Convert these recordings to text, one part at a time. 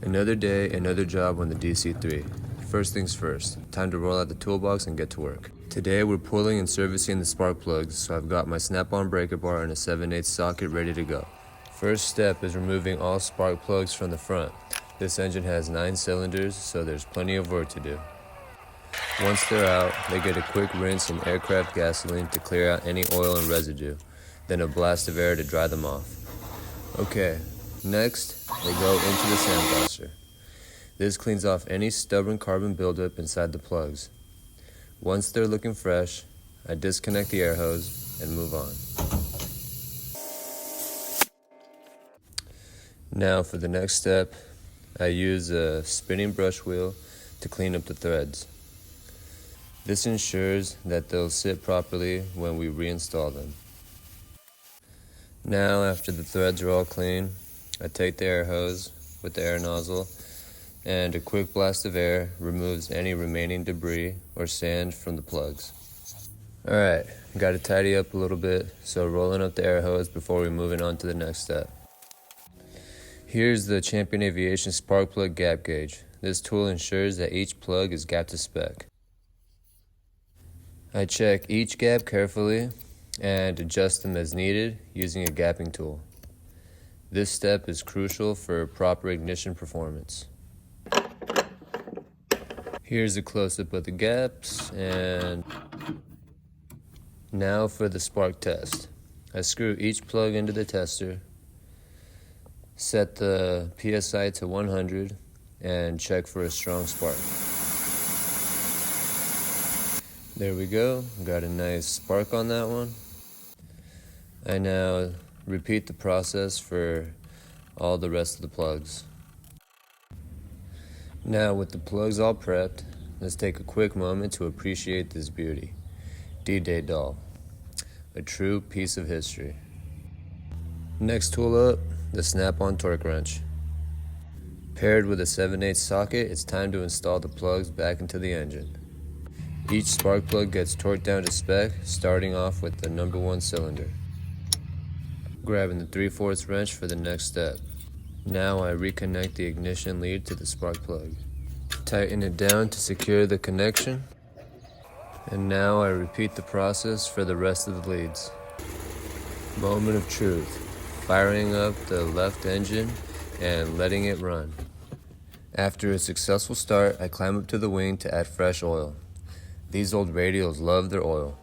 Another day, another job on the DC-3. First things first, time to roll out the toolbox and get to work. Today we're pulling and servicing the spark plugs, so I've got my snap-on breaker bar and a 7/8 socket ready to go. First step is removing all spark plugs from the front. This engine has 9 cylinders, so there's plenty of work to do. Once they're out, they get a quick rinse in aircraft gasoline to clear out any oil and residue, then a blast of air to dry them off. Okay, next, they go into the sandblaster. This cleans off any stubborn carbon buildup inside the plugs. Once they're looking fresh, I disconnect the air hose and move on. Now for the next step, I use a spinning brush wheel to clean up the threads. This ensures that they'll sit properly when we reinstall them. Now, after the threads are all clean, I take the air hose with the air nozzle, and a quick blast of air removes any remaining debris or sand from the plugs. Alright, got to tidy up a little bit, so rolling up the air hose before we move on to the next step. Here's the Champion Aviation spark plug gap gauge. This tool ensures that each plug is gapped to spec. I check each gap carefully and adjust them as needed using a gapping tool. This step is crucial for proper ignition performance. Here's a close-up of the gaps, and now for the spark test. I screw each plug into the tester, set the PSI to 100, and check for a strong spark. There we go, got a nice spark on that one. I now repeat the process for all the rest of the plugs. Now with the plugs all prepped, let's take a quick moment to appreciate this beauty. D-Day doll, a true piece of history. Next tool up, the snap-on torque wrench. Paired with a 7/8 socket, it's time to install the plugs back into the engine. Each spark plug gets torqued down to spec, starting off with the number 1 cylinder. Grabbing the 3/4 wrench for the next step. Now I reconnect the ignition lead to the spark plug. Tighten it down to secure the connection. And now I repeat the process for the rest of the leads. Moment of truth. Firing up the left engine and letting it run. After a successful start, I climb up to the wing to add fresh oil. These old radials love their oil.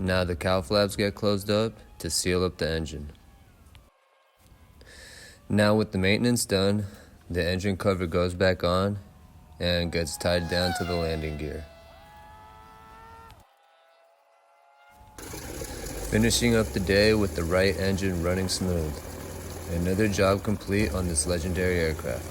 Now the cowl flaps get closed up to seal up the engine. Now with the maintenance done, the engine cover goes back on and gets tied down to the landing gear. Finishing up the day with the right engine running smooth. Another job complete on this legendary aircraft.